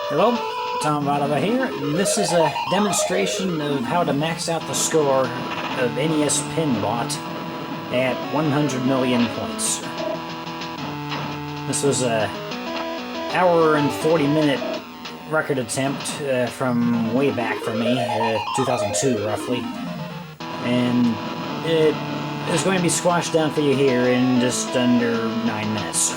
Hello, Tom Votava here. This is a demonstration of how to max out the score of NES PinBot at 100 million points. This was a hour and 40-minute record attempt from way back for me, 2002 roughly, and it is going to be squashed down for you here in just under 9 minutes.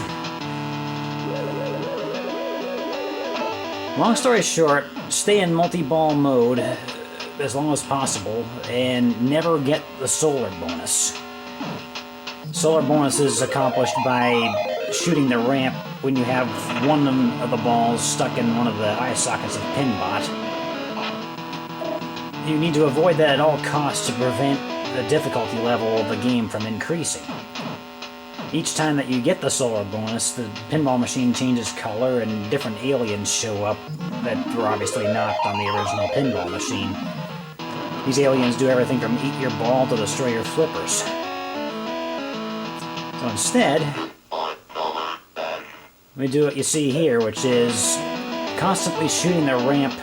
Long story short, stay in multi-ball mode as long as possible and never get the solar bonus. Solar bonus is accomplished by shooting the ramp when you have one of the balls stuck in one of the eye sockets of PinBot. You need to avoid that at all costs to prevent the difficulty level of the game from increasing. Each time that you get the solar bonus, the pinball machine changes color and different aliens show up that were obviously not on the original pinball machine. These aliens do everything from eat your ball to destroy your flippers. So instead, we do what you see here, which is constantly shooting the ramp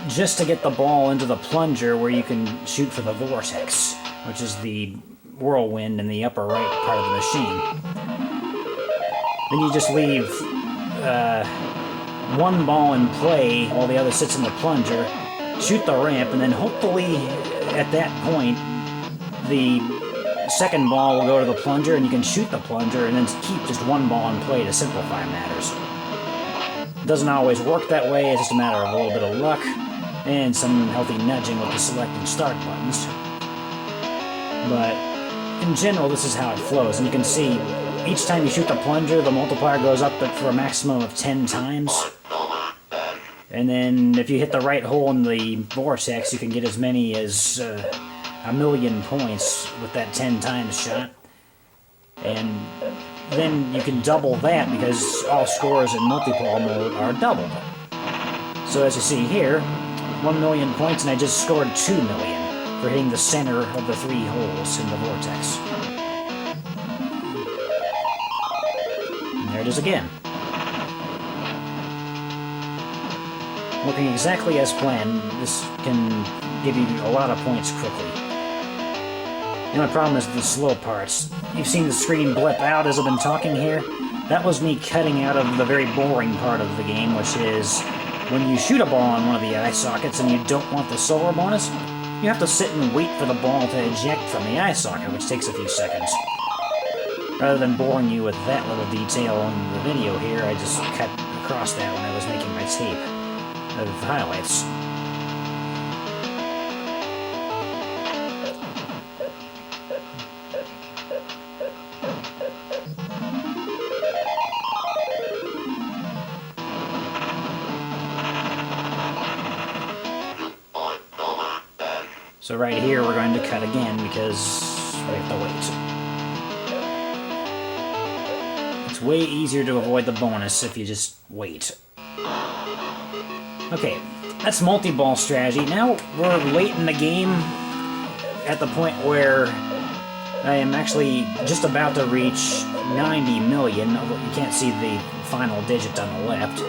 just to get the ball into the plunger where you can shoot for the vortex, which is the whirlwind in the upper right part of the machine. Then you just leave one ball in play while the other sits in the plunger, shoot the ramp, and then hopefully at that point the second ball will go to the plunger and you can shoot the plunger and then keep just one ball in play to simplify matters. It doesn't always work that way, it's just a matter of a little bit of luck and some healthy nudging with the select and start buttons. But in general, this is how it flows, and you can see each time you shoot the plunger, the multiplier goes up for a maximum of 10 times. And then if you hit the right hole in the vortex, you can get as many as 1,000,000 points with that 10 times shot. And then you can double that because all scores in multi-ball mode are doubled. So as you see here, 1,000,000 points, and I just scored 2,000,000. For hitting the center of the 3 holes in the vortex. And there it is again. Working exactly as planned, this can give you a lot of points quickly. The only problem is the slow parts. You've seen the screen blip out as I've been talking here. That was me cutting out of the very boring part of the game, which is when you shoot a ball on one of the eye sockets and you don't want the solar bonus, you have to sit and wait for the ball to eject from the eye socket, which takes a few seconds. Rather than boring you with that little detail in the video here, I just cut across that when I was making my tape of highlights. So right here we're going to cut again because we have to wait. It's way easier to avoid the bonus if you just wait. Okay, that's multi-ball strategy. Now we're late in the game at the point where I am actually just about to reach 90 million, although you can't see the final digit on the left.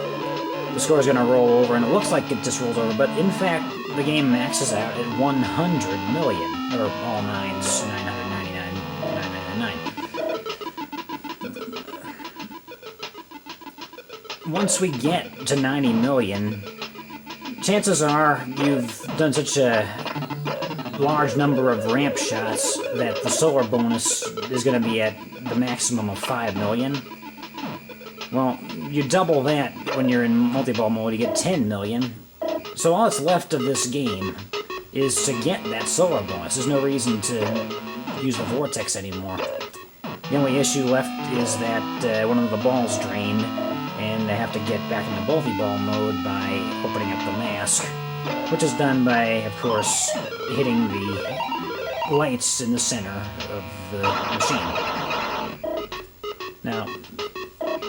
The score is going to roll over, and it looks like it just rolls over, but in fact, the game maxes out at 100 million, or all nines, 999, 999. Once we get to 90 million, chances are you've done such a large number of ramp shots that the solar bonus is going to be at the maximum of 5 million. Well, you double that when you're in multi-ball mode, you get 10 million. So all that's left of this game is to get that solar bonus. There's no reason to use the vortex anymore. The only issue left is that one of the balls drained, and I have to get back into multi-ball mode by opening up the mask, which is done by, of course, hitting the lights in the center of the machine. Now,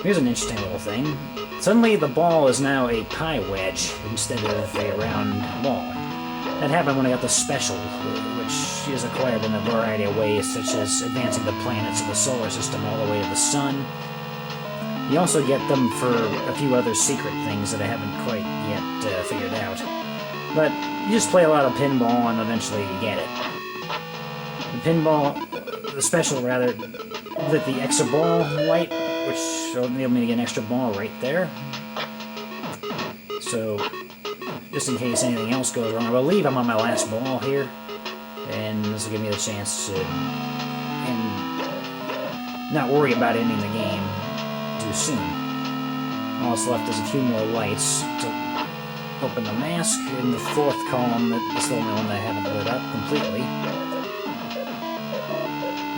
here's an interesting little thing. Suddenly the ball is now a pie wedge instead of a round ball. That happened when I got the special, which is acquired in a variety of ways, such as advancing the planets of the solar system all the way to the sun. You also get them for a few other secret things that I haven't quite yet figured out. But you just play a lot of pinball and eventually you get it. The pinball, the special rather, with the extra ball light, which will enable me to get an extra ball right there. So, just in case anything else goes wrong, I believe I'm on my last ball here. And this will give me the chance to not worry about ending the game too soon. All that's left is a few more lights to open the mask in the fourth column. That's the only one that I haven't lit up completely.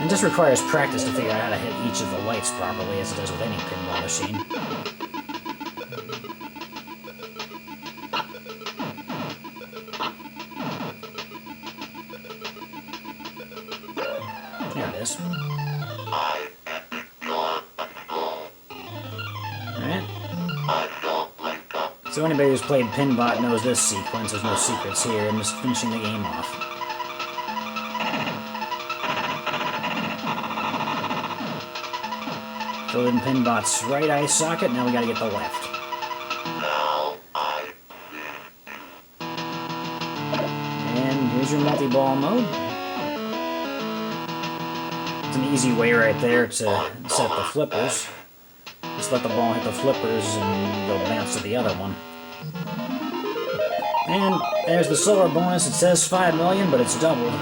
It just requires practice to figure out how to hit each of the lights properly, as it does with any pinball machine. There it is. So anybody who's played PinBot knows this sequence. There's no secrets here. I'm just finishing the game off. Filled in PinBot's right eye socket. Now we gotta get the left. And here's your multi-ball mode. It's an easy way right there to set the flippers. Just let the ball hit the flippers and they'll bounce to the other one. And there's the silver bonus. It says 5 million, but it's doubled.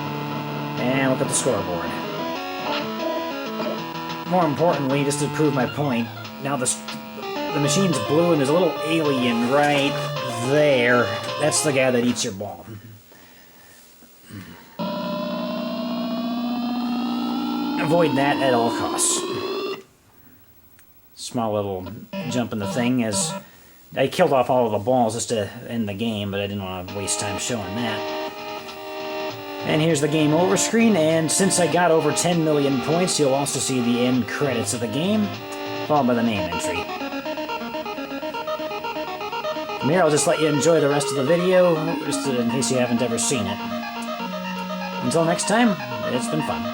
And look at the scoreboard. More importantly, just to prove my point, now the machine's blue and there's a little alien right there. That's the guy that eats your ball. Avoid that at all costs. Small little jump in the thing, as I killed off all of the balls just to end the game, but I didn't want to waste time showing that. And here's the game over screen, and since I got over 10 million points, you'll also see the end credits of the game, followed by the name entry. From here, I'll just let you enjoy the rest of the video, just in case you haven't ever seen it. Until next time, it's been fun.